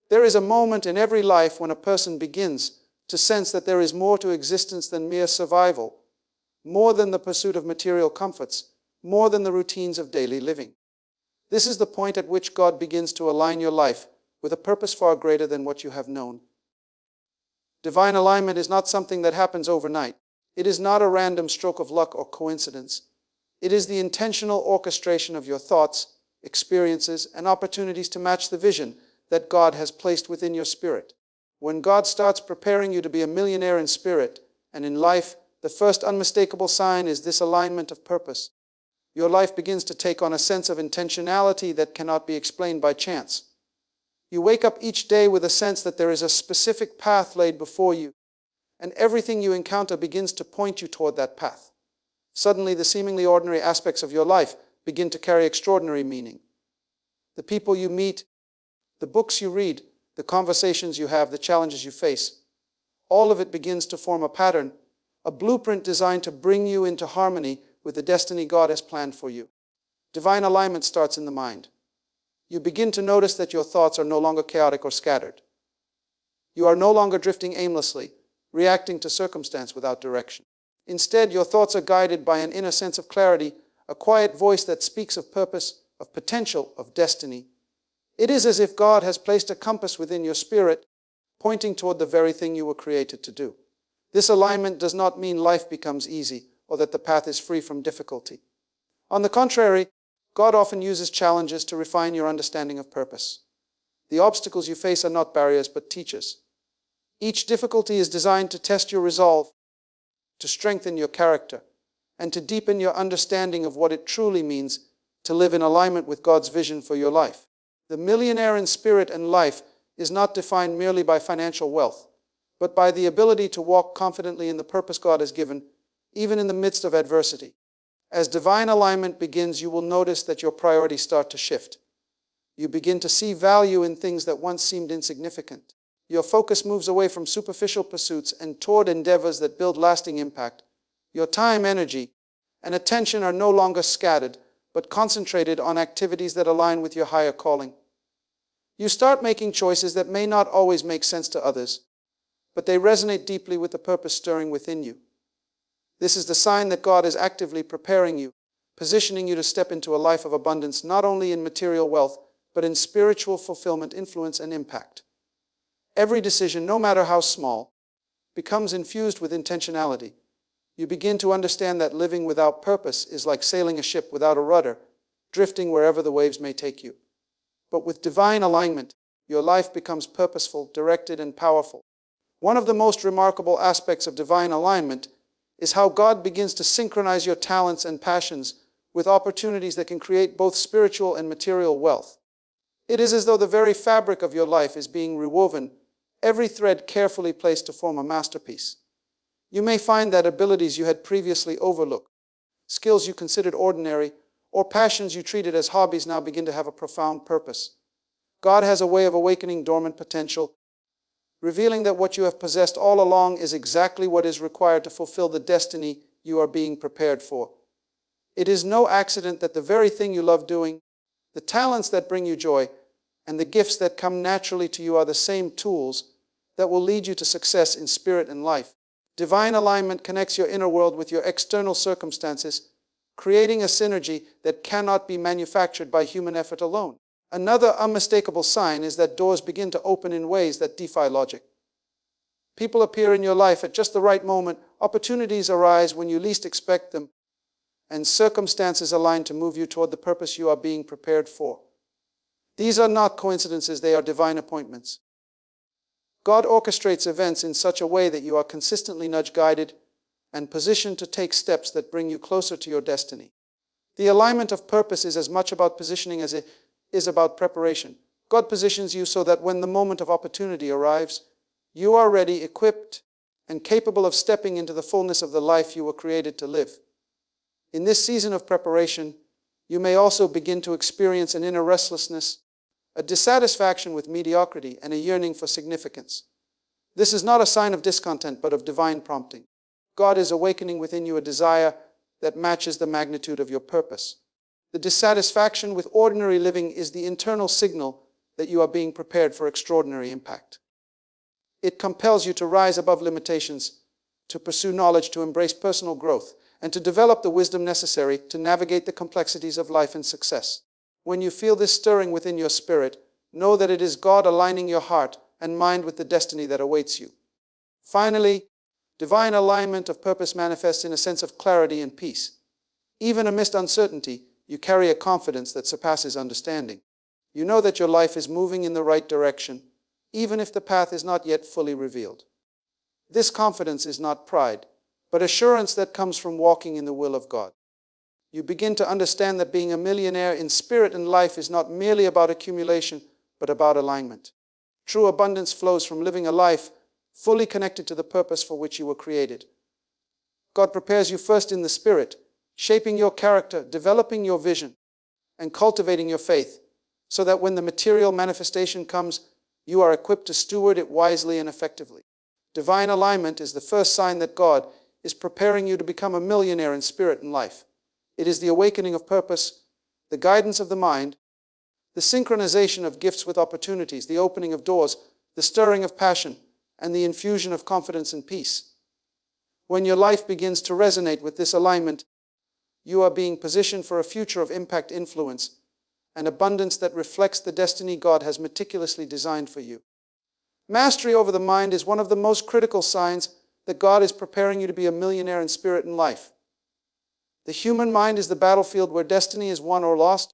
There is a moment in every life when a person begins to sense that there is more to existence than mere survival, more than the pursuit of material comforts, more than the routines of daily living. This is the point at which God begins to align your life with a purpose far greater than what you have known. Divine alignment is not something that happens overnight. It is not a random stroke of luck or coincidence. It is the intentional orchestration of your thoughts, experiences, and opportunities to match the vision that God has placed within your spirit. When God starts preparing you to be a millionaire in spirit and in life, the first unmistakable sign is this alignment of purpose. Your life begins to take on a sense of intentionality that cannot be explained by chance. You wake up each day with a sense that there is a specific path laid before you, and everything you encounter begins to point you toward that path. Suddenly, the seemingly ordinary aspects of your life begin to carry extraordinary meaning. The people you meet, the books you read, the conversations you have, the challenges you face, all of it begins to form a pattern, a blueprint designed to bring you into harmony with the destiny God has planned for you. Divine alignment starts in the mind. You begin to notice that your thoughts are no longer chaotic or scattered. You are no longer drifting aimlessly, reacting to circumstance without direction. Instead, your thoughts are guided by an inner sense of clarity, a quiet voice that speaks of purpose, of potential, of destiny. It is as if God has placed a compass within your spirit, pointing toward the very thing you were created to do. This alignment does not mean life becomes easy or that the path is free from difficulty. On the contrary, God often uses challenges to refine your understanding of purpose. The obstacles you face are not barriers but teachers. Each difficulty is designed to test your resolve, to strengthen your character, and to deepen your understanding of what it truly means to live in alignment with God's vision for your life. The millionaire in spirit and life is not defined merely by financial wealth, but by the ability to walk confidently in the purpose God has given, even in the midst of adversity. As divine alignment begins, you will notice that your priorities start to shift. You begin to see value in things that once seemed insignificant. Your focus moves away from superficial pursuits and toward endeavors that build lasting impact. Your time, energy, and attention are no longer scattered, but concentrated on activities that align with your higher calling. You start making choices that may not always make sense to others, but they resonate deeply with the purpose stirring within you. This is the sign that God is actively preparing you, positioning you to step into a life of abundance, not only in material wealth, but in spiritual fulfillment, influence, and impact. Every decision, no matter how small, becomes infused with intentionality. You begin to understand that living without purpose is like sailing a ship without a rudder, drifting wherever the waves may take you. But with divine alignment, your life becomes purposeful, directed, and powerful. One of the most remarkable aspects of divine alignment is how God begins to synchronize your talents and passions with opportunities that can create both spiritual and material wealth. It is as though the very fabric of your life is being rewoven, every thread carefully placed to form a masterpiece. You may find that abilities you had previously overlooked, skills you considered ordinary, or passions you treated as hobbies now begin to have a profound purpose. God has a way of awakening dormant potential, revealing that what you have possessed all along is exactly what is required to fulfill the destiny you are being prepared for. It is no accident that the very thing you love doing, the talents that bring you joy, and the gifts that come naturally to you are the same tools that will lead you to success in spirit and life. Divine alignment connects your inner world with your external circumstances, creating a synergy that cannot be manufactured by human effort alone. Another unmistakable sign is that doors begin to open in ways that defy logic. People appear in your life at just the right moment, opportunities arise when you least expect them, and circumstances align to move you toward the purpose you are being prepared for. These are not coincidences, they are divine appointments. God orchestrates events in such a way that you are consistently nudge-guided and positioned to take steps that bring you closer to your destiny. The alignment of purpose is as much about positioning as it is about preparation. God positions you so that when the moment of opportunity arrives, you are ready, equipped, and capable of stepping into the fullness of the life you were created to live. In this season of preparation, you may also begin to experience an inner restlessness, a dissatisfaction with mediocrity, and a yearning for significance. This is not a sign of discontent, but of divine prompting. God is awakening within you a desire that matches the magnitude of your purpose. The dissatisfaction with ordinary living is the internal signal that you are being prepared for extraordinary impact. It compels you to rise above limitations, to pursue knowledge, to embrace personal growth, and to develop the wisdom necessary to navigate the complexities of life and success. When you feel this stirring within your spirit, know that it is God aligning your heart and mind with the destiny that awaits you. Finally, divine alignment of purpose manifests in a sense of clarity and peace. Even amidst uncertainty, you carry a confidence that surpasses understanding. You know that your life is moving in the right direction, even if the path is not yet fully revealed. This confidence is not pride, but assurance that comes from walking in the will of God. You begin to understand that being a millionaire in spirit and life is not merely about accumulation, but about alignment. True abundance flows from living a life fully connected to the purpose for which you were created. God prepares you first in the spirit, shaping your character, developing your vision, and cultivating your faith, so that when the material manifestation comes, you are equipped to steward it wisely and effectively. Divine alignment is the first sign that God is preparing you to become a millionaire in spirit and life. It is the awakening of purpose, the guidance of the mind, the synchronization of gifts with opportunities, the opening of doors, the stirring of passion, and the infusion of confidence and peace. When your life begins to resonate with this alignment, you are being positioned for a future of impact, influence, and abundance that reflects the destiny God has meticulously designed for you. Mastery over the mind is one of the most critical signs that God is preparing you to be a millionaire in spirit and life. The human mind is the battlefield where destiny is won or lost,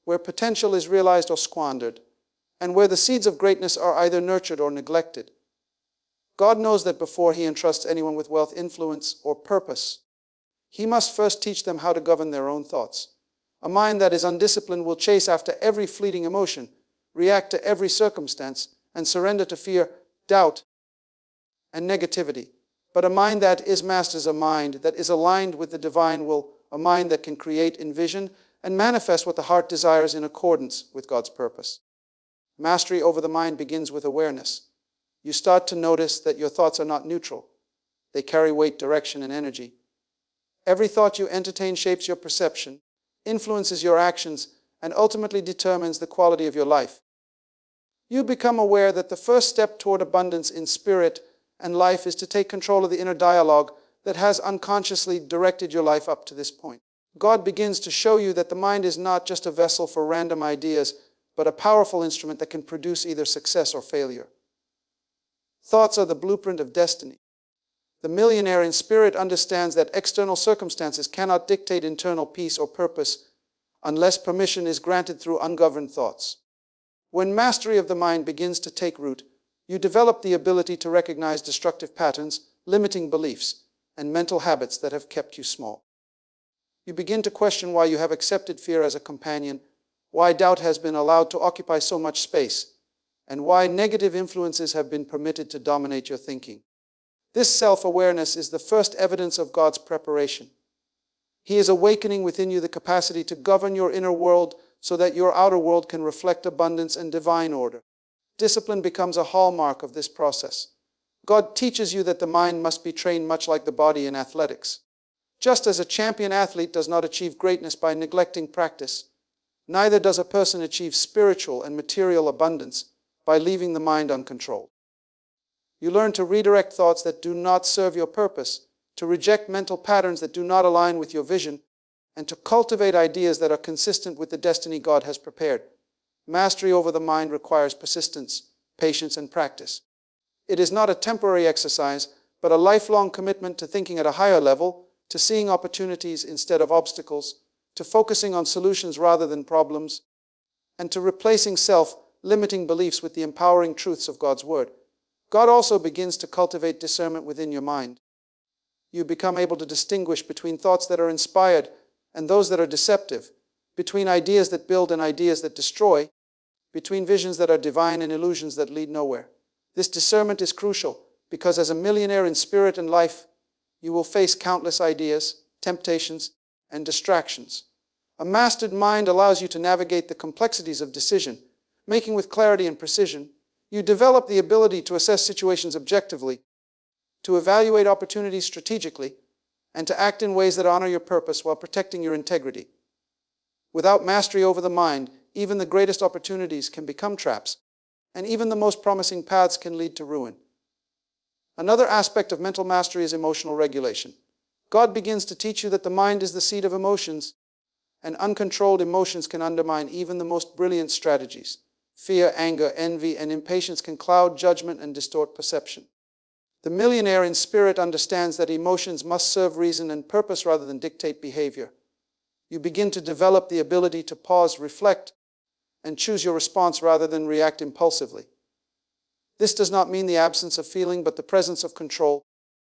where potential is realized or squandered, and where the seeds of greatness are either nurtured or neglected. God knows that before He entrusts anyone with wealth, influence, or purpose, He must first teach them how to govern their own thoughts. A mind that is undisciplined will chase after every fleeting emotion, react to every circumstance, and surrender to fear, doubt, and negativity. But a mind that is mastered, a mind that is aligned with the divine will, a mind that can create, envision, and manifest what the heart desires in accordance with God's purpose. Mastery over the mind begins with awareness. You start to notice that your thoughts are not neutral. They carry weight, direction, and energy. Every thought you entertain shapes your perception, influences your actions, and ultimately determines the quality of your life. You become aware that the first step toward abundance in spirit and life is to take control of the inner dialogue that has unconsciously directed your life up to this point. God begins to show you that the mind is not just a vessel for random ideas, but a powerful instrument that can produce either success or failure. Thoughts are the blueprint of destiny. The millionaire in spirit understands that external circumstances cannot dictate internal peace or purpose unless permission is granted through ungoverned thoughts. When mastery of the mind begins to take root, you develop the ability to recognize destructive patterns, limiting beliefs, and mental habits that have kept you small. You begin to question why you have accepted fear as a companion, why doubt has been allowed to occupy so much space, and why negative influences have been permitted to dominate your thinking. This self-awareness is the first evidence of God's preparation. He is awakening within you the capacity to govern your inner world so that your outer world can reflect abundance and divine order. Discipline becomes a hallmark of this process. God teaches you that the mind must be trained much like the body in athletics. Just as a champion athlete does not achieve greatness by neglecting practice, neither does a person achieve spiritual and material abundance by leaving the mind uncontrolled. You learn to redirect thoughts that do not serve your purpose, to reject mental patterns that do not align with your vision, and to cultivate ideas that are consistent with the destiny God has prepared. Mastery over the mind requires persistence, patience, and practice. It is not a temporary exercise, but a lifelong commitment to thinking at a higher level, to seeing opportunities instead of obstacles, to focusing on solutions rather than problems, and to replacing self-limiting beliefs with the empowering truths of God's Word. God also begins to cultivate discernment within your mind. You become able to distinguish between thoughts that are inspired and those that are deceptive, between ideas that build and ideas that destroy, between visions that are divine and illusions that lead nowhere. This discernment is crucial because as a millionaire in spirit and life, you will face countless ideas, temptations, and distractions. A mastered mind allows you to navigate the complexities of decision, making with clarity and precision. You develop the ability to assess situations objectively, to evaluate opportunities strategically, and to act in ways that honor your purpose while protecting your integrity. Without mastery over the mind, even the greatest opportunities can become traps, and even the most promising paths can lead to ruin. Another aspect of mental mastery is emotional regulation. God begins to teach you that the mind is the seat of emotions, and uncontrolled emotions can undermine even the most brilliant strategies. Fear, anger, envy, and impatience can cloud judgment and distort perception. The millionaire in spirit understands that emotions must serve reason and purpose rather than dictate behavior. You begin to develop the ability to pause, reflect, and choose your response rather than react impulsively. This does not mean the absence of feeling, but the presence of control,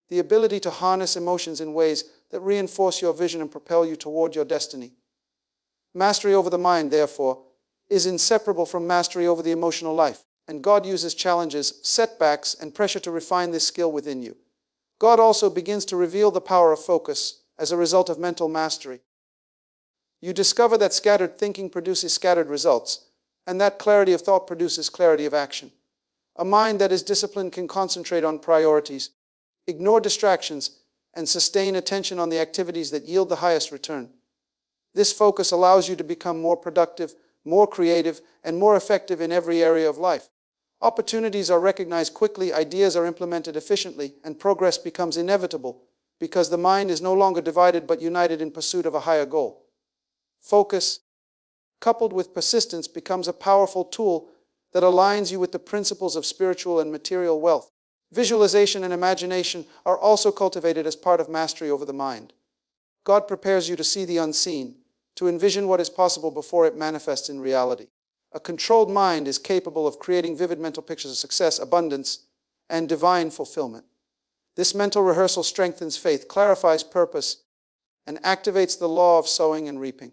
the ability to harness emotions in ways that reinforce your vision and propel you toward your destiny. Mastery over the mind, therefore, is inseparable from mastery over the emotional life, and God uses challenges, setbacks, and pressure to refine this skill within you. God also begins to reveal the power of focus as a result of mental mastery. You discover that scattered thinking produces scattered results, and that clarity of thought produces clarity of action. A mind that is disciplined can concentrate on priorities, ignore distractions, and sustain attention on the activities that yield the highest return. This focus allows you to become more productive, more creative, and more effective in every area of life. Opportunities are recognized quickly, ideas are implemented efficiently, and progress becomes inevitable because the mind is no longer divided but united in pursuit of a higher goal. Focus, coupled with persistence, becomes a powerful tool that aligns you with the principles of spiritual and material wealth. Visualization and imagination are also cultivated as part of mastery over the mind. God prepares you to see the unseen, to envision what is possible before it manifests in reality. A controlled mind is capable of creating vivid mental pictures of success, abundance, and divine fulfillment. This mental rehearsal strengthens faith, clarifies purpose, and activates the law of sowing and reaping.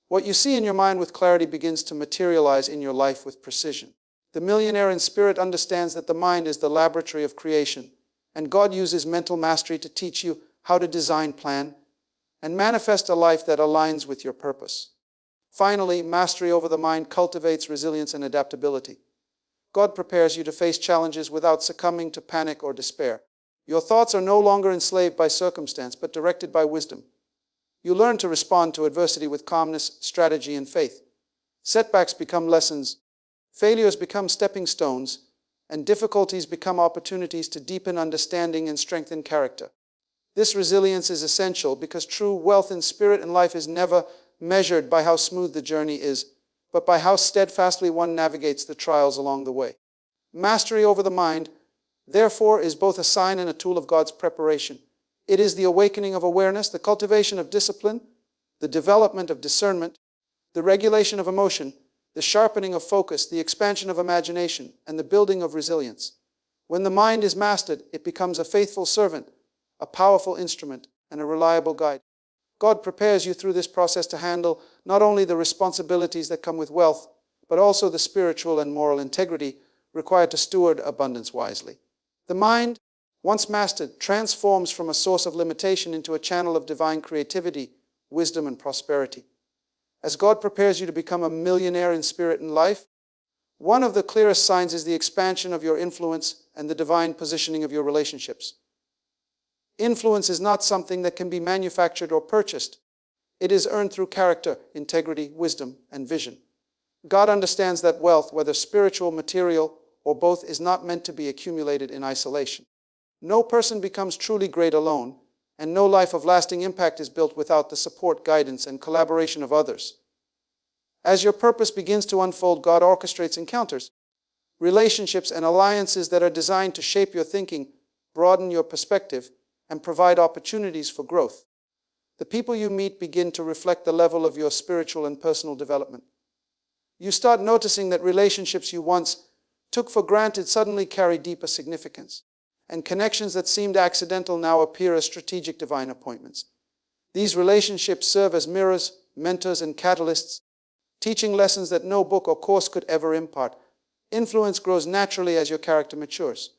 What you see in your mind with clarity begins to materialize in your life with precision. The millionaire in spirit understands that the mind is the laboratory of creation, and God uses mental mastery to teach you how to design, plan, and manifest a life that aligns with your purpose. Finally, mastery over the mind cultivates resilience and adaptability. God prepares you to face challenges without succumbing to panic or despair. Your thoughts are no longer enslaved by circumstance, but directed by wisdom. You learn to respond to adversity with calmness, strategy, and faith. Setbacks become lessons, failures become stepping stones, and difficulties become opportunities to deepen understanding and strengthen character. This resilience is essential because true wealth in spirit and life is never measured by how smooth the journey is, but by how steadfastly one navigates the trials along the way. Mastery over the mind, therefore, is both a sign and a tool of God's preparation. It is the awakening of awareness, the cultivation of discipline, the development of discernment, the regulation of emotion, the sharpening of focus, the expansion of imagination, and the building of resilience. When the mind is mastered, it becomes a faithful servant, a powerful instrument, and a reliable guide. God prepares you through this process to handle not only the responsibilities that come with wealth, but also the spiritual and moral integrity required to steward abundance wisely. The mind, once mastered, transforms from a source of limitation into a channel of divine creativity, wisdom, and prosperity. As God prepares you to become a millionaire in spirit and life, one of the clearest signs is the expansion of your influence and the divine positioning of your relationships. Influence is not something that can be manufactured or purchased. It is earned through character, integrity, wisdom, and vision. God understands that wealth, whether spiritual, material, or both, is not meant to be accumulated in isolation. No person becomes truly great alone, and no life of lasting impact is built without the support, guidance, and collaboration of others. As your purpose begins to unfold, God orchestrates encounters, relationships, and alliances that are designed to shape your thinking, broaden your perspective, and provide opportunities for growth. The people you meet begin to reflect the level of your spiritual and personal development. You start noticing that relationships you once took for granted suddenly carry deeper significance, and connections that seemed accidental now appear as strategic divine appointments. These relationships serve as mirrors, mentors, and catalysts, teaching lessons that no book or course could ever impart. Influence grows naturally as your character matures.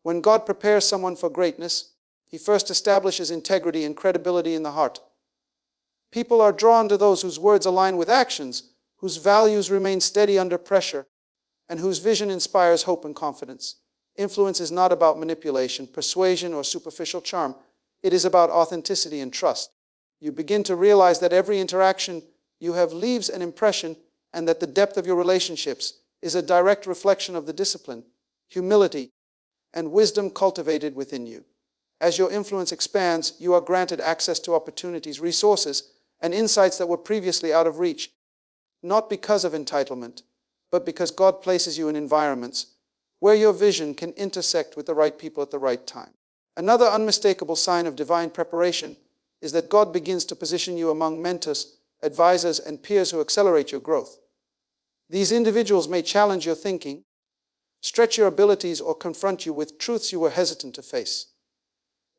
When God prepares someone for greatness, He first establishes integrity and credibility in the heart. People are drawn to those whose words align with actions, whose values remain steady under pressure, and whose vision inspires hope and confidence. Influence is not about manipulation, persuasion, or superficial charm. It is about authenticity and trust. You begin to realize that every interaction you have leaves an impression, and that the depth of your relationships is a direct reflection of the discipline, humility, and wisdom cultivated within you. As your influence expands, you are granted access to opportunities, resources, and insights that were previously out of reach, not because of entitlement, but because God places you in environments where your vision can intersect with the right people at the right time. Another unmistakable sign of divine preparation is that God begins to position you among mentors, advisors, and peers who accelerate your growth. These individuals may challenge your thinking, stretch your abilities, or confront you with truths you were hesitant to face.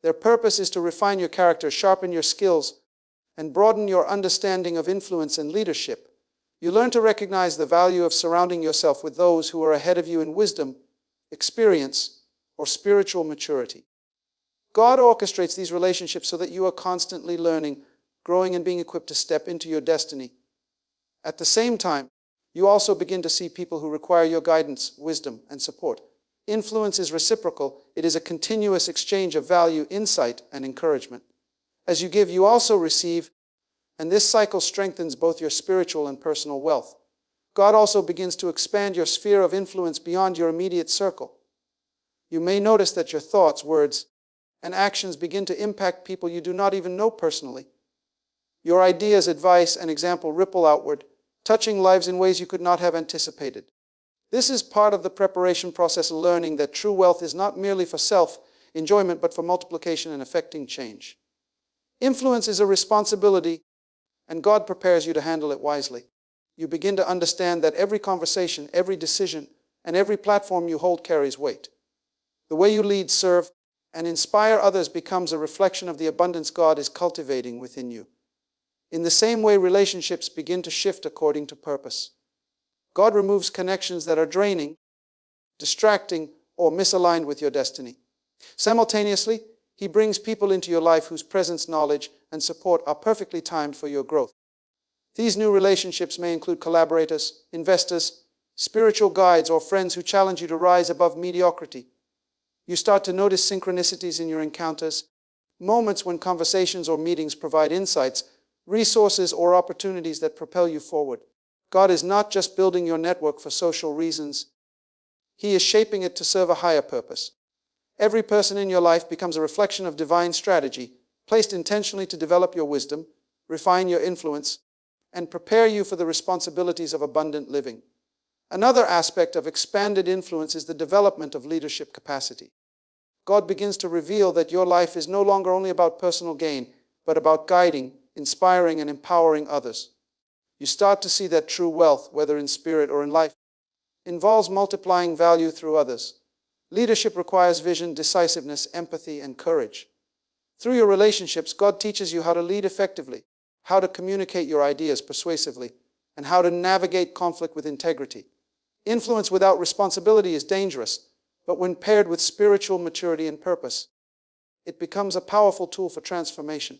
Their purpose is to refine your character, sharpen your skills, and broaden your understanding of influence and leadership. You learn to recognize the value of surrounding yourself with those who are ahead of you in wisdom, experience, or spiritual maturity. God orchestrates these relationships so that you are constantly learning, growing, and being equipped to step into your destiny. At the same time, you also begin to see people who require your guidance, wisdom, and support. Influence is reciprocal. It is a continuous exchange of value, insight, and encouragement. As you give, you also receive, and this cycle strengthens both your spiritual and personal wealth. God also begins to expand your sphere of influence beyond your immediate circle. You may notice that your thoughts, words, and actions begin to impact people you do not even know personally. Your ideas, advice, and example ripple outward, touching lives in ways you could not have anticipated. This is part of the preparation process, learning that true wealth is not merely for self-enjoyment, but for multiplication and affecting change. Influence is a responsibility, and God prepares you to handle it wisely. You begin to understand that every conversation, every decision, and every platform you hold carries weight. The way you lead, serve, and inspire others becomes a reflection of the abundance God is cultivating within you. In the same way, relationships begin to shift according to purpose. God removes connections that are draining, distracting, or misaligned with your destiny. Simultaneously, He brings people into your life whose presence, knowledge, and support are perfectly timed for your growth. These new relationships may include collaborators, investors, spiritual guides, or friends who challenge you to rise above mediocrity. You start to notice synchronicities in your encounters, moments when conversations or meetings provide insights, resources, or opportunities that propel you forward. God is not just building your network for social reasons. He is shaping it to serve a higher purpose. Every person in your life becomes a reflection of divine strategy, placed intentionally to develop your wisdom, refine your influence, and prepare you for the responsibilities of abundant living. Another aspect of expanded influence is the development of leadership capacity. God begins to reveal that your life is no longer only about personal gain, but about guiding, inspiring, and empowering others. You start to see that true wealth, whether in spirit or in life, involves multiplying value through others. Leadership requires vision, decisiveness, empathy, and courage. Through your relationships, God teaches you how to lead effectively, how to communicate your ideas persuasively, and how to navigate conflict with integrity. Influence without responsibility is dangerous, but when paired with spiritual maturity and purpose, it becomes a powerful tool for transformation.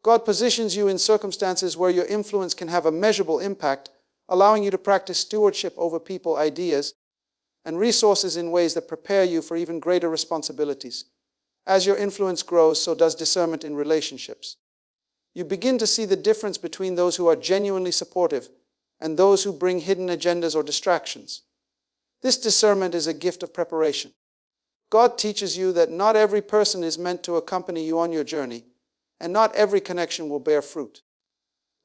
God positions you in circumstances where your influence can have a measurable impact, allowing you to practice stewardship over people, ideas, and resources in ways that prepare you for even greater responsibilities. As your influence grows, so does discernment in relationships. You begin to see the difference between those who are genuinely supportive and those who bring hidden agendas or distractions. This discernment is a gift of preparation. God teaches you that not every person is meant to accompany you on your journey, and not every connection will bear fruit.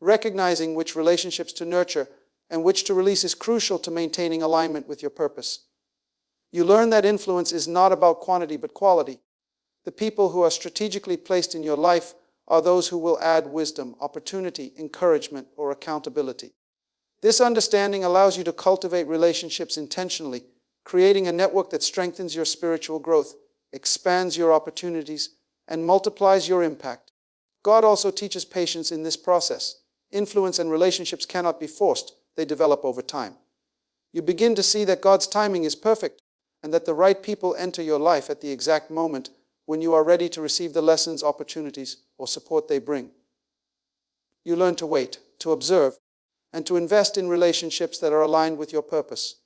Recognizing which relationships to nurture and which to release is crucial to maintaining alignment with your purpose. You learn that influence is not about quantity but quality. The people who are strategically placed in your life are those who will add wisdom, opportunity, encouragement, or accountability. This understanding allows you to cultivate relationships intentionally, creating a network that strengthens your spiritual growth, expands your opportunities, and multiplies your impact. God also teaches patience in this process. Influence and relationships cannot be forced. They develop over time. You begin to see that God's timing is perfect and that the right people enter your life at the exact moment when you are ready to receive the lessons, opportunities, or support they bring. You learn to wait, to observe, and to invest in relationships that are aligned with your purpose.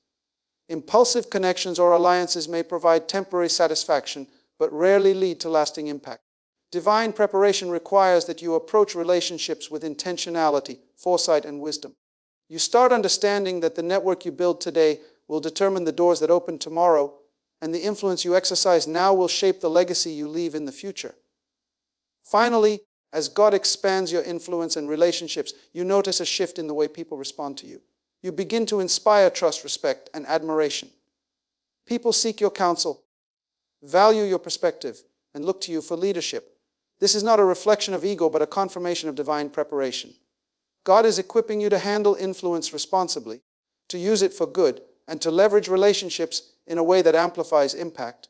Impulsive connections or alliances may provide temporary satisfaction, but rarely lead to lasting impact. Divine preparation requires that you approach relationships with intentionality, foresight, and wisdom. You start understanding that the network you build today will determine the doors that open tomorrow, and the influence you exercise now will shape the legacy you leave in the future. Finally, as God expands your influence and relationships, you notice a shift in the way people respond to you. You begin to inspire trust, respect, and admiration. People seek your counsel, value your perspective, and look to you for leadership. This is not a reflection of ego, but a confirmation of divine preparation. God is equipping you to handle influence responsibly, to use it for good, and to leverage relationships in a way that amplifies impact.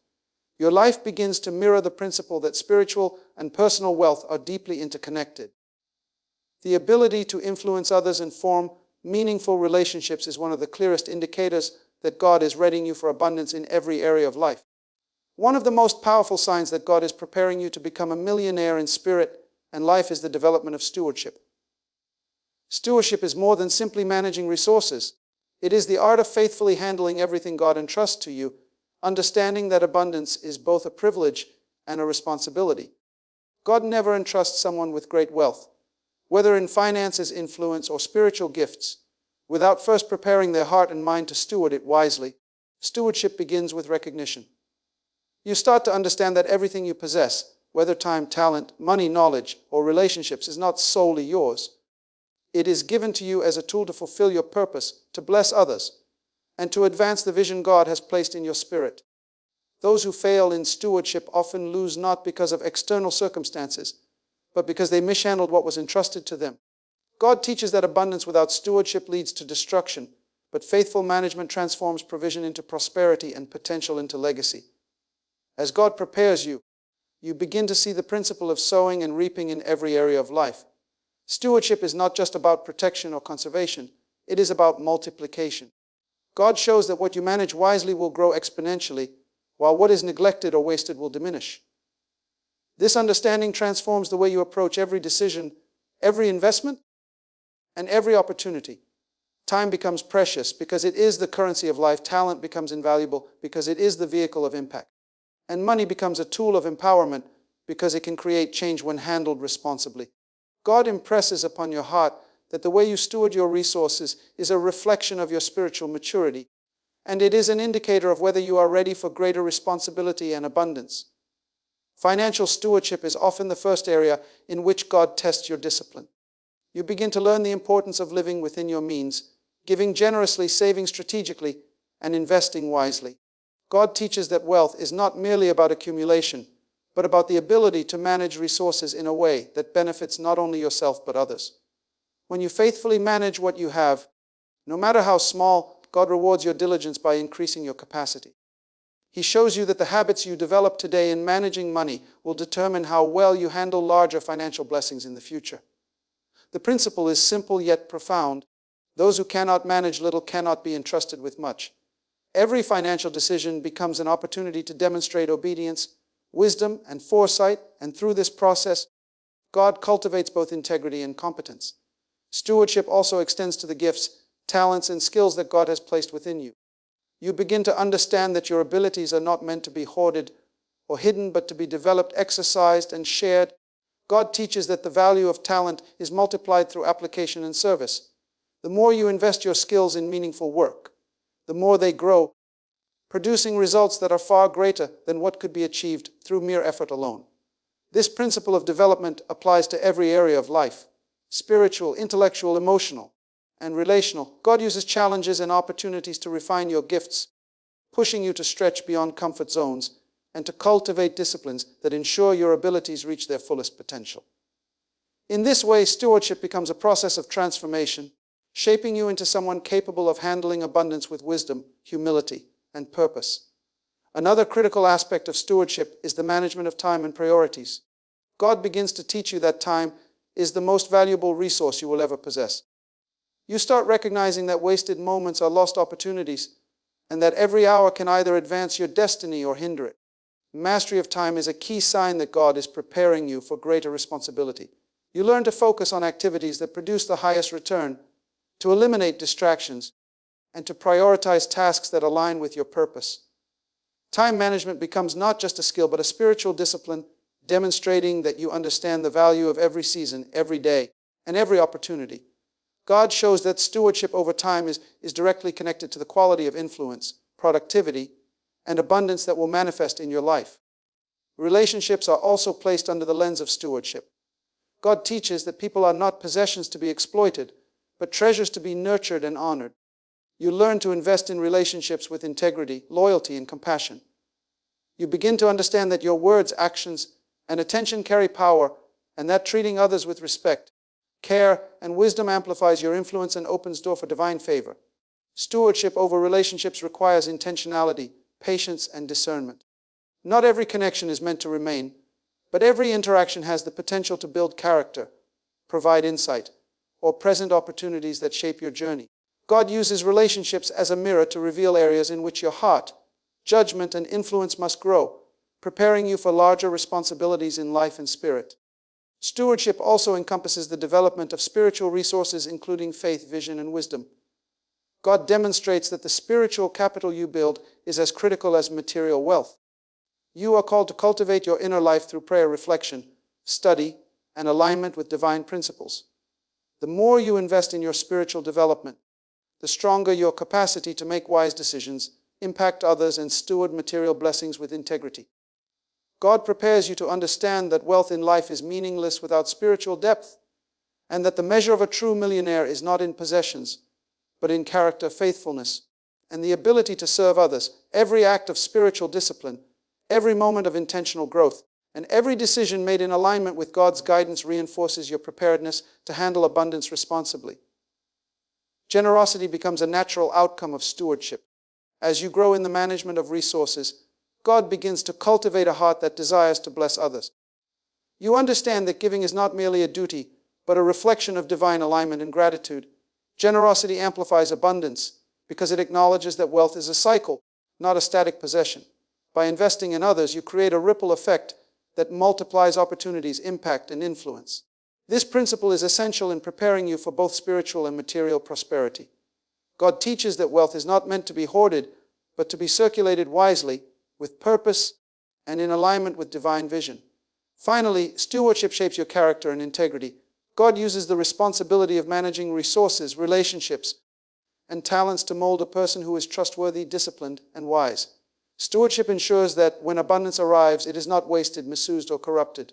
Your life begins to mirror the principle that spiritual and personal wealth are deeply interconnected. The ability to influence others and form meaningful relationships is one of the clearest indicators that God is readying you for abundance in every area of life. One of the most powerful signs that God is preparing you to become a millionaire in spirit and life is the development of stewardship. Stewardship is more than simply managing resources. It is the art of faithfully handling everything God entrusts to you, understanding that abundance is both a privilege and a responsibility. God never entrusts someone with great wealth, whether in finances, influence, or spiritual gifts, without first preparing their heart and mind to steward it wisely. Stewardship begins with recognition. You start to understand that everything you possess, whether time, talent, money, knowledge, or relationships, is not solely yours. It is given to you as a tool to fulfill your purpose, to bless others, and to advance the vision God has placed in your spirit. Those who fail in stewardship often lose not because of external circumstances, but because they mishandled what was entrusted to them. God teaches that abundance without stewardship leads to destruction, but faithful management transforms provision into prosperity and potential into legacy. As God prepares you, you begin to see the principle of sowing and reaping in every area of life. Stewardship is not just about protection or conservation, it is about multiplication. God shows that what you manage wisely will grow exponentially, while what is neglected or wasted will diminish. This understanding transforms the way you approach every decision, every investment, and every opportunity. Time becomes precious because it is the currency of life. Talent becomes invaluable because it is the vehicle of impact. And money becomes a tool of empowerment because it can create change when handled responsibly. God impresses upon your heart that the way you steward your resources is a reflection of your spiritual maturity, and it is an indicator of whether you are ready for greater responsibility and abundance. Financial stewardship is often the first area in which God tests your discipline. You begin to learn the importance of living within your means, giving generously, saving strategically, and investing wisely. God teaches that wealth is not merely about accumulation, but about the ability to manage resources in a way that benefits not only yourself but others. When you faithfully manage what you have, no matter how small, God rewards your diligence by increasing your capacity. He shows you that the habits you develop today in managing money will determine how well you handle larger financial blessings in the future. The principle is simple yet profound. Those who cannot manage little cannot be entrusted with much. Every financial decision becomes an opportunity to demonstrate obedience, wisdom, and foresight, and through this process, God cultivates both integrity and competence. Stewardship also extends to the gifts, talents, and skills that God has placed within you. You begin to understand that your abilities are not meant to be hoarded or hidden, but to be developed, exercised, and shared. God teaches that the value of talent is multiplied through application and service. The more you invest your skills in meaningful work, the more they grow, producing results that are far greater than what could be achieved through mere effort alone. This principle of development applies to every area of life: spiritual, intellectual, emotional, and relational. God uses challenges and opportunities to refine your gifts, pushing you to stretch beyond comfort zones and to cultivate disciplines that ensure your abilities reach their fullest potential. In this way, stewardship becomes a process of transformation, shaping you into someone capable of handling abundance with wisdom, humility, and purpose. Another critical aspect of stewardship is the management of time and priorities. God begins to teach you that time is the most valuable resource you will ever possess. You start recognizing that wasted moments are lost opportunities, and that every hour can either advance your destiny or hinder it. Mastery of time is a key sign that God is preparing you for greater responsibility. You learn to focus on activities that produce the highest return, to eliminate distractions, and to prioritize tasks that align with your purpose. Time management becomes not just a skill, but a spiritual discipline, demonstrating that you understand the value of every season, every day, and every opportunity. God shows that stewardship over time is directly connected to the quality of influence, productivity, and abundance that will manifest in your life. Relationships are also placed under the lens of stewardship. God teaches that people are not possessions to be exploited, but treasures to be nurtured and honored. You learn to invest in relationships with integrity, loyalty, and compassion. You begin to understand that your words, actions, and attention carry power, and that treating others with respect, care, and wisdom amplifies your influence and opens door for divine favor. Stewardship over relationships requires intentionality, patience, and discernment. Not every connection is meant to remain, but every interaction has the potential to build character, provide insight, or present opportunities that shape your journey. God uses relationships as a mirror to reveal areas in which your heart, judgment, and influence must grow, preparing you for larger responsibilities in life and spirit. Stewardship also encompasses the development of spiritual resources, including faith, vision, and wisdom. God demonstrates that the spiritual capital you build is as critical as material wealth. You are called to cultivate your inner life through prayer, reflection, study, and alignment with divine principles. The more you invest in your spiritual development, the stronger your capacity to make wise decisions, impact others, and steward material blessings with integrity. God prepares you to understand that wealth in life is meaningless without spiritual depth, and that the measure of a true millionaire is not in possessions, but in character, faithfulness, and the ability to serve others. Every act of spiritual discipline, every moment of intentional growth, and every decision made in alignment with God's guidance reinforces your preparedness to handle abundance responsibly. Generosity becomes a natural outcome of stewardship. As you grow in the management of resources, God begins to cultivate a heart that desires to bless others. You understand that giving is not merely a duty, but a reflection of divine alignment and gratitude. Generosity amplifies abundance because it acknowledges that wealth is a cycle, not a static possession. By investing in others, you create a ripple effect that multiplies opportunities, impact, and influence. This principle is essential in preparing you for both spiritual and material prosperity. God teaches that wealth is not meant to be hoarded, but to be circulated wisely, with purpose, and in alignment with divine vision. Finally, stewardship shapes your character and integrity. God uses the responsibility of managing resources, relationships, and talents to mold a person who is trustworthy, disciplined, and wise. Stewardship ensures that when abundance arrives, it is not wasted, misused, or corrupted.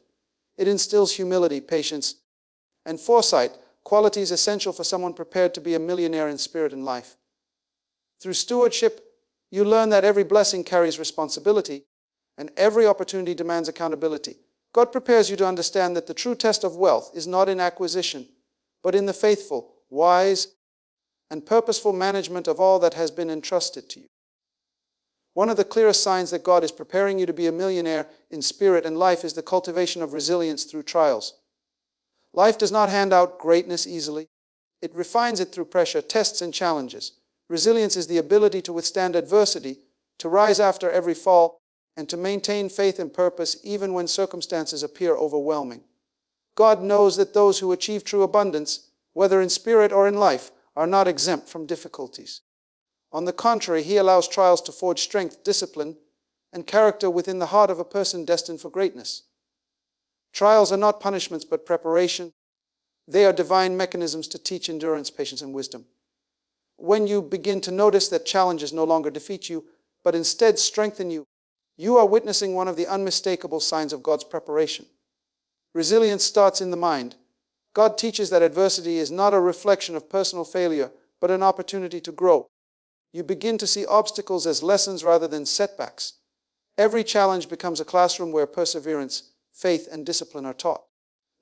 It instills humility, patience, and foresight, qualities essential for someone prepared to be a millionaire in spirit and life. Through stewardship, you learn that every blessing carries responsibility, and every opportunity demands accountability. God prepares you to understand that the true test of wealth is not in acquisition, but in the faithful, wise, and purposeful management of all that has been entrusted to you. One of the clearest signs that God is preparing you to be a millionaire in spirit and life is the cultivation of resilience through trials. Life does not hand out greatness easily. It refines it through pressure, tests, and challenges. Resilience is the ability to withstand adversity, to rise after every fall, and to maintain faith and purpose even when circumstances appear overwhelming. God knows that those who achieve true abundance, whether in spirit or in life, are not exempt from difficulties. On the contrary, He allows trials to forge strength, discipline, and character within the heart of a person destined for greatness. Trials are not punishments but preparation. They are divine mechanisms to teach endurance, patience, and wisdom. When you begin to notice that challenges no longer defeat you, but instead strengthen you, you are witnessing one of the unmistakable signs of God's preparation. Resilience starts in the mind. God teaches that adversity is not a reflection of personal failure, but an opportunity to grow. You begin to see obstacles as lessons rather than setbacks. Every challenge becomes a classroom where perseverance, faith, and discipline are taught.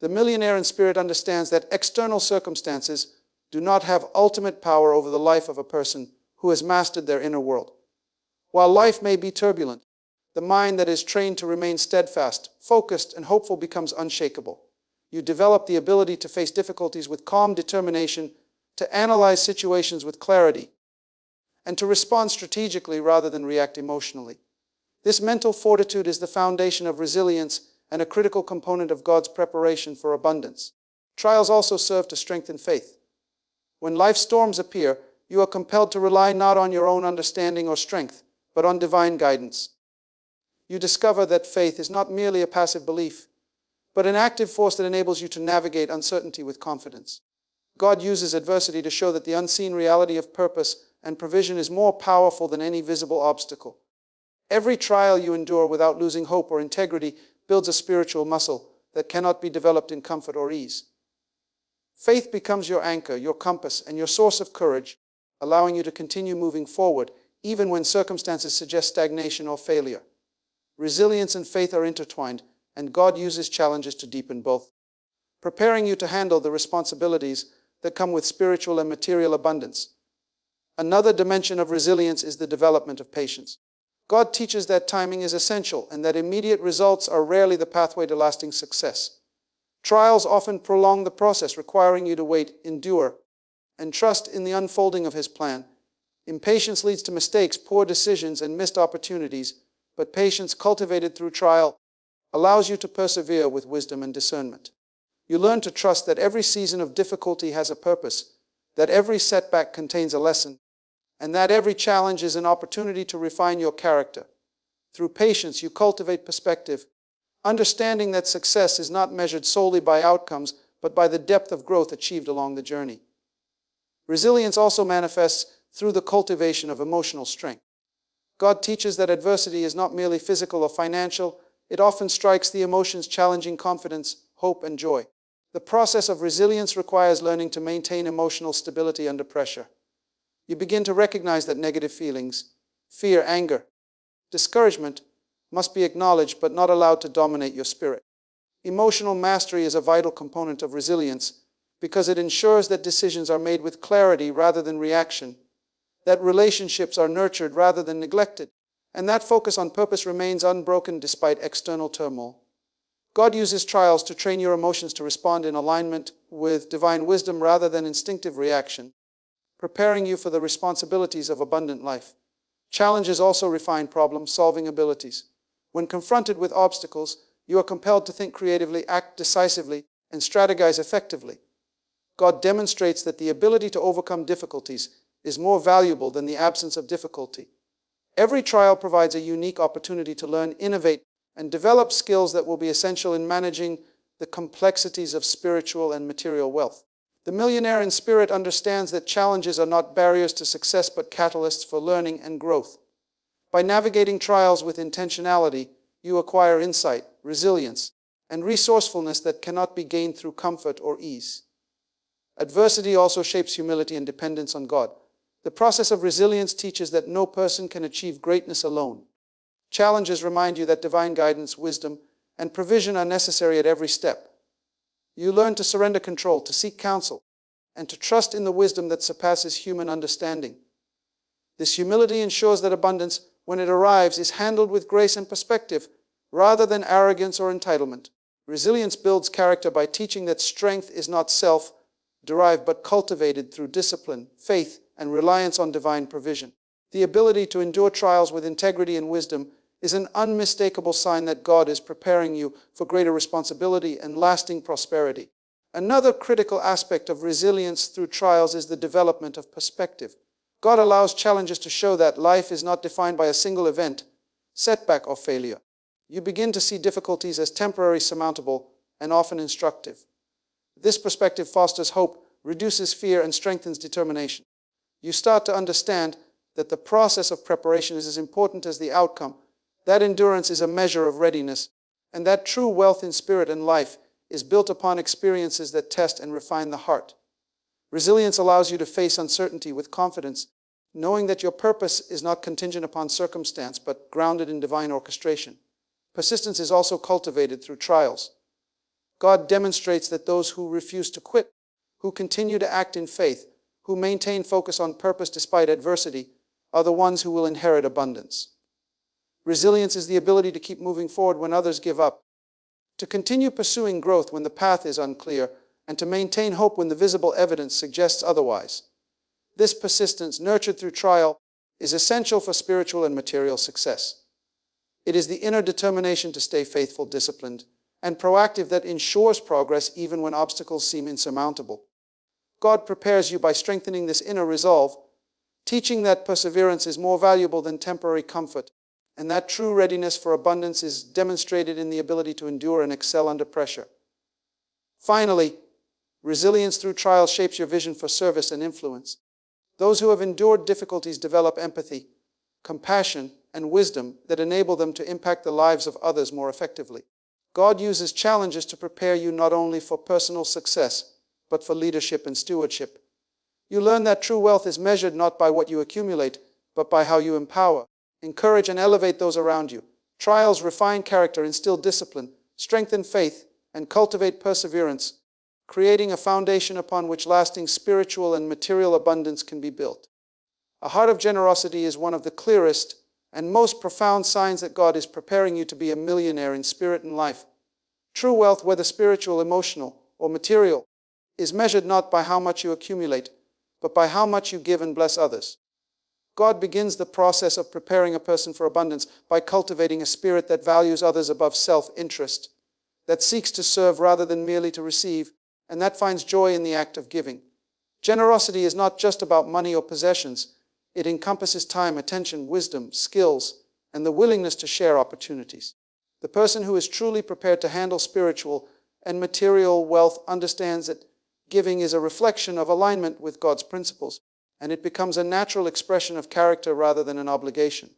The millionaire in spirit understands that external circumstances do not have ultimate power over the life of a person who has mastered their inner world. While life may be turbulent, the mind that is trained to remain steadfast, focused, and hopeful becomes unshakable. You develop the ability to face difficulties with calm determination, to analyze situations with clarity, and to respond strategically rather than react emotionally. This mental fortitude is the foundation of resilience and a critical component of God's preparation for abundance. Trials also serve to strengthen faith. When life's storms appear, you are compelled to rely not on your own understanding or strength, but on divine guidance. You discover that faith is not merely a passive belief, but an active force that enables you to navigate uncertainty with confidence. God uses adversity to show that the unseen reality of purpose and provision is more powerful than any visible obstacle. Every trial you endure without losing hope or integrity builds a spiritual muscle that cannot be developed in comfort or ease. Faith becomes your anchor, your compass, and your source of courage, allowing you to continue moving forward, even when circumstances suggest stagnation or failure. Resilience and faith are intertwined, and God uses challenges to deepen both, preparing you to handle the responsibilities that come with spiritual and material abundance. Another dimension of resilience is the development of patience. God teaches that timing is essential and that immediate results are rarely the pathway to lasting success. Trials often prolong the process, requiring you to wait, endure, and trust in the unfolding of His plan. Impatience leads to mistakes, poor decisions, and missed opportunities, but patience cultivated through trial allows you to persevere with wisdom and discernment. You learn to trust that every season of difficulty has a purpose, that every setback contains a lesson, and that every challenge is an opportunity to refine your character. Through patience, you cultivate perspective, understanding that success is not measured solely by outcomes, but by the depth of growth achieved along the journey. Resilience also manifests through the cultivation of emotional strength. God teaches that adversity is not merely physical or financial. It often strikes the emotions, challenging confidence, hope, and joy. The process of resilience requires learning to maintain emotional stability under pressure. You begin to recognize that negative feelings, fear, anger, discouragement, must be acknowledged but not allowed to dominate your spirit. Emotional mastery is a vital component of resilience because it ensures that decisions are made with clarity rather than reaction, that relationships are nurtured rather than neglected, and that focus on purpose remains unbroken despite external turmoil. God uses trials to train your emotions to respond in alignment with divine wisdom rather than instinctive reaction, preparing you for the responsibilities of abundant life. Challenges also refine problem-solving abilities. When confronted with obstacles, you are compelled to think creatively, act decisively, and strategize effectively. God demonstrates that the ability to overcome difficulties is more valuable than the absence of difficulty. Every trial provides a unique opportunity to learn, innovate, and develop skills that will be essential in managing the complexities of spiritual and material wealth. The millionaire in spirit understands that challenges are not barriers to success but catalysts for learning and growth. By navigating trials with intentionality, you acquire insight, resilience, and resourcefulness that cannot be gained through comfort or ease. Adversity also shapes humility and dependence on God. The process of resilience teaches that no person can achieve greatness alone. Challenges remind you that divine guidance, wisdom, and provision are necessary at every step. You learn to surrender control, to seek counsel, and to trust in the wisdom that surpasses human understanding. This humility ensures that abundance, when it arrives, is handled with grace and perspective, rather than arrogance or entitlement. Resilience builds character by teaching that strength is not self-derived but cultivated through discipline, faith, and reliance on divine provision. The ability to endure trials with integrity and wisdom is an unmistakable sign that God is preparing you for greater responsibility and lasting prosperity. Another critical aspect of resilience through trials is the development of perspective. God allows challenges to show that life is not defined by a single event, setback, or failure. You begin to see difficulties as temporary, surmountable, and often instructive. This perspective fosters hope, reduces fear, and strengthens determination. You start to understand that the process of preparation is as important as the outcome, that endurance is a measure of readiness, and that true wealth in spirit and life is built upon experiences that test and refine the heart. Resilience allows you to face uncertainty with confidence, knowing that your purpose is not contingent upon circumstance, but grounded in divine orchestration. Persistence is also cultivated through trials. God demonstrates that those who refuse to quit, who continue to act in faith, who maintain focus on purpose despite adversity, are the ones who will inherit abundance. Resilience is the ability to keep moving forward when others give up, to continue pursuing growth when the path is unclear, and to maintain hope when the visible evidence suggests otherwise. This persistence, nurtured through trial, is essential for spiritual and material success. It is the inner determination to stay faithful, disciplined, and proactive that ensures progress even when obstacles seem insurmountable. God prepares you by strengthening this inner resolve, teaching that perseverance is more valuable than temporary comfort, and that true readiness for abundance is demonstrated in the ability to endure and excel under pressure. Finally, Resilience through trials shapes your vision for service and influence. Those who have endured difficulties develop empathy, compassion, and wisdom that enable them to impact the lives of others more effectively. God uses challenges to prepare you not only for personal success, but for leadership and stewardship. You learn that true wealth is measured not by what you accumulate, but by how you empower, encourage, and elevate those around you. Trials refine character, instill discipline, strengthen faith, and cultivate perseverance, creating a foundation upon which lasting spiritual and material abundance can be built. A heart of generosity is one of the clearest and most profound signs that God is preparing you to be a millionaire in spirit and life. True wealth, whether spiritual, emotional, or material, is measured not by how much you accumulate, but by how much you give and bless others. God begins the process of preparing a person for abundance by cultivating a spirit that values others above self-interest, that seeks to serve rather than merely to receive, and that finds joy in the act of giving. Generosity is not just about money or possessions. It encompasses time, attention, wisdom, skills, and the willingness to share opportunities. The person who is truly prepared to handle spiritual and material wealth understands that giving is a reflection of alignment with God's principles, and it becomes a natural expression of character rather than an obligation.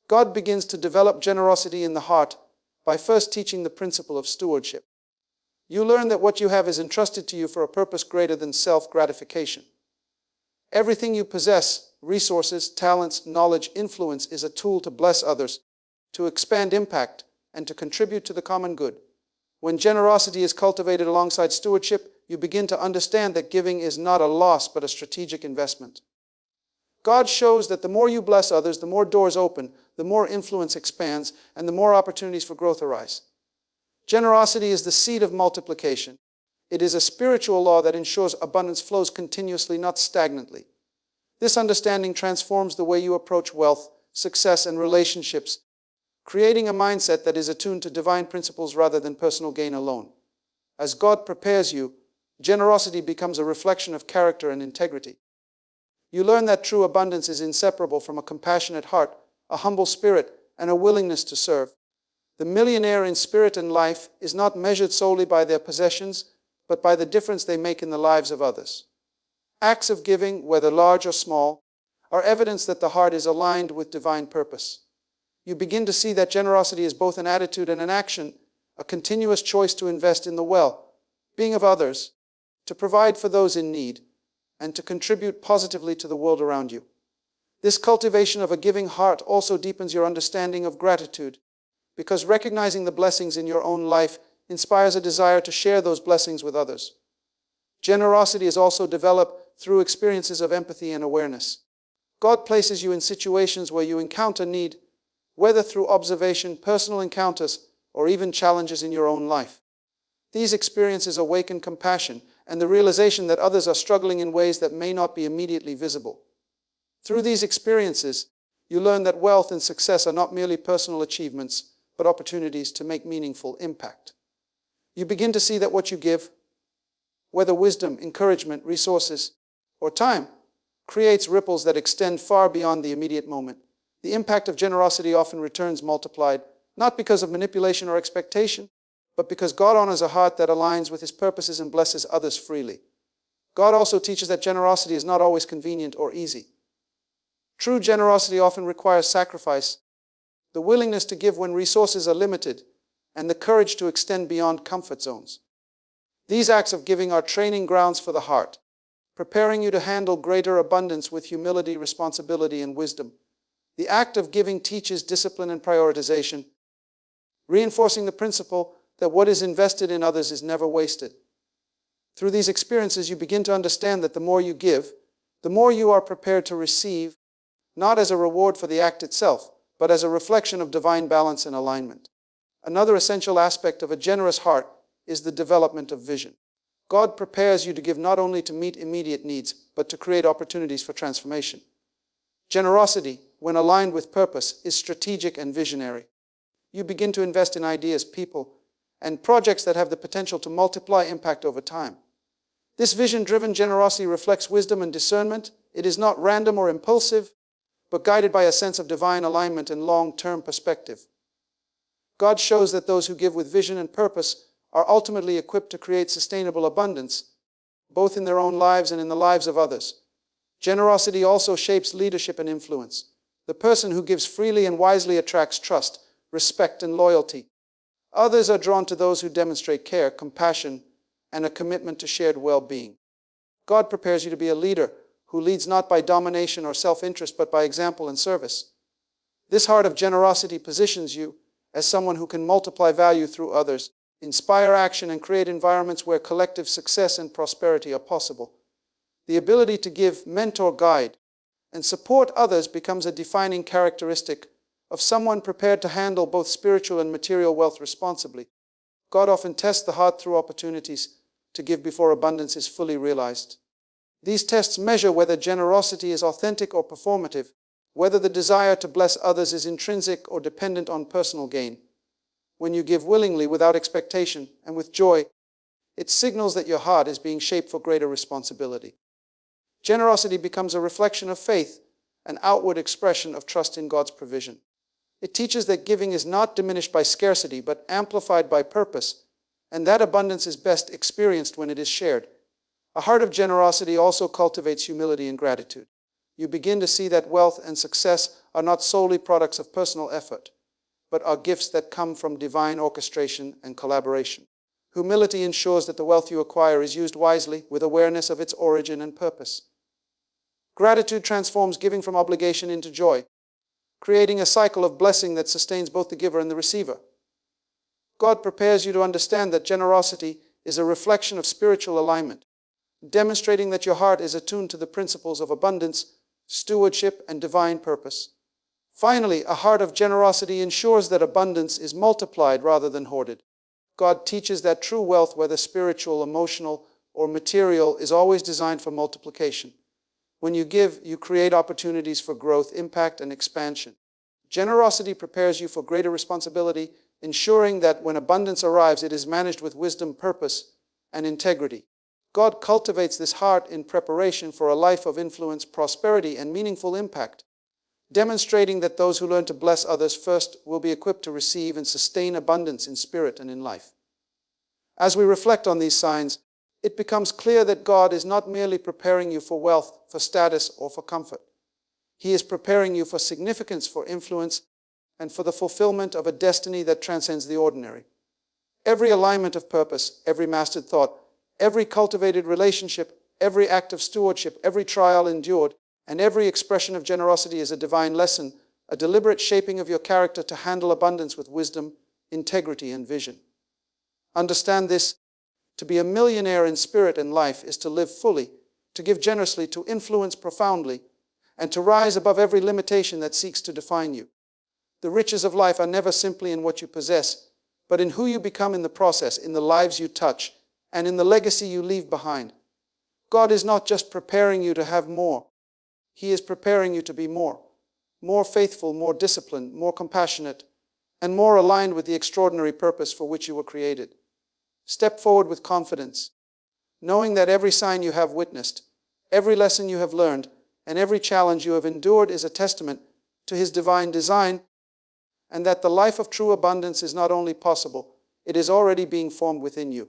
God begins to develop generosity in the heart by first teaching the principle of stewardship. You learn that what you have is entrusted to you for a purpose greater than self-gratification. Everything you possess, resources, talents, knowledge, influence, is a tool to bless others, to expand impact, and to contribute to the common good. When generosity is cultivated alongside stewardship, you begin to understand that giving is not a loss but a strategic investment. God shows that the more you bless others, the more doors open, the more influence expands, and the more opportunities for growth arise. Generosity is the seed of multiplication. It is a spiritual law that ensures abundance flows continuously, not stagnantly. This understanding transforms the way you approach wealth, success, and relationships, creating a mindset that is attuned to divine principles rather than personal gain alone. As God prepares you, generosity becomes a reflection of character and integrity. You learn that true abundance is inseparable from a compassionate heart, a humble spirit, and a willingness to serve. The millionaire in spirit and life is not measured solely by their possessions, but by the difference they make in the lives of others. Acts of giving, whether large or small, are evidence that the heart is aligned with divine purpose. You begin to see that generosity is both an attitude and an action, a continuous choice to invest in the well-being of others, to provide for those in need, and to contribute positively to the world around you. This cultivation of a giving heart also deepens your understanding of gratitude, because recognizing the blessings in your own life inspires a desire to share those blessings with others. Generosity is also developed through experiences of empathy and awareness. God places you in situations where you encounter need, whether through observation, personal encounters, or even challenges in your own life. These experiences awaken compassion and the realization that others are struggling in ways that may not be immediately visible. Through these experiences, you learn that wealth and success are not merely personal achievements, but opportunities to make meaningful impact. You begin to see that what you give, whether wisdom, encouragement, resources, or time, creates ripples that extend far beyond the immediate moment. The impact of generosity often returns multiplied, not because of manipulation or expectation, but because God honors a heart that aligns with His purposes and blesses others freely. God also teaches that generosity is not always convenient or easy. True generosity often requires sacrifice, the willingness to give when resources are limited, and the courage to extend beyond comfort zones. These acts of giving are training grounds for the heart, preparing you to handle greater abundance with humility, responsibility, and wisdom. The act of giving teaches discipline and prioritization, reinforcing the principle that what is invested in others is never wasted. Through these experiences, you begin to understand that the more you give, the more you are prepared to receive, not as a reward for the act itself, but as a reflection of divine balance and alignment. Another essential aspect of a generous heart is the development of vision. God prepares you to give not only to meet immediate needs, but to create opportunities for transformation. Generosity, when aligned with purpose, is strategic and visionary. You begin to invest in ideas, people, and projects that have the potential to multiply impact over time. This vision-driven generosity reflects wisdom and discernment. It is not random or impulsive, but guided by a sense of divine alignment and long-term perspective. God shows that those who give with vision and purpose are ultimately equipped to create sustainable abundance, both in their own lives and in the lives of others. Generosity also shapes leadership and influence. The person who gives freely and wisely attracts trust, respect, and loyalty. Others are drawn to those who demonstrate care, compassion, and a commitment to shared well-being. God prepares you to be a leader who leads not by domination or self-interest, but by example and service. This heart of generosity positions you as someone who can multiply value through others, inspire action, and create environments where collective success and prosperity are possible. The ability to give, mentor, guide, and support others becomes a defining characteristic of someone prepared to handle both spiritual and material wealth responsibly. God often tests the heart through opportunities to give before abundance is fully realized. These tests measure whether generosity is authentic or performative, whether the desire to bless others is intrinsic or dependent on personal gain. When you give willingly, without expectation, and with joy, it signals that your heart is being shaped for greater responsibility. Generosity becomes a reflection of faith, an outward expression of trust in God's provision. It teaches that giving is not diminished by scarcity, but amplified by purpose, and that abundance is best experienced when it is shared. A heart of generosity also cultivates humility and gratitude. You begin to see that wealth and success are not solely products of personal effort, but are gifts that come from divine orchestration and collaboration. Humility ensures that the wealth you acquire is used wisely, with awareness of its origin and purpose. Gratitude transforms giving from obligation into joy, creating a cycle of blessing that sustains both the giver and the receiver. God prepares you to understand that generosity is a reflection of spiritual alignment, demonstrating that your heart is attuned to the principles of abundance, stewardship, and divine purpose. Finally, a heart of generosity ensures that abundance is multiplied rather than hoarded. God teaches that true wealth, whether spiritual, emotional, or material, is always designed for multiplication. When you give, you create opportunities for growth, impact, and expansion. Generosity prepares you for greater responsibility, ensuring that when abundance arrives, it is managed with wisdom, purpose, and integrity. God cultivates this heart in preparation for a life of influence, prosperity, and meaningful impact, demonstrating that those who learn to bless others first will be equipped to receive and sustain abundance in spirit and in life. As we reflect on these signs, it becomes clear that God is not merely preparing you for wealth, for status, or for comfort. He is preparing you for significance, for influence, and for the fulfillment of a destiny that transcends the ordinary. Every alignment of purpose, every mastered thought, every cultivated relationship, every act of stewardship, every trial endured, and every expression of generosity is a divine lesson, a deliberate shaping of your character to handle abundance with wisdom, integrity, and vision. Understand this: to be a millionaire in spirit and life is to live fully, to give generously, to influence profoundly, and to rise above every limitation that seeks to define you. The riches of life are never simply in what you possess, but in who you become in the process, in the lives you touch, and in the legacy you leave behind. God is not just preparing you to have more. He is preparing you to be more faithful, more disciplined, more compassionate, and more aligned with the extraordinary purpose for which you were created. Step forward with confidence, knowing that every sign you have witnessed, every lesson you have learned, and every challenge you have endured is a testament to His divine design, and that the life of true abundance is not only possible, it is already being formed within you.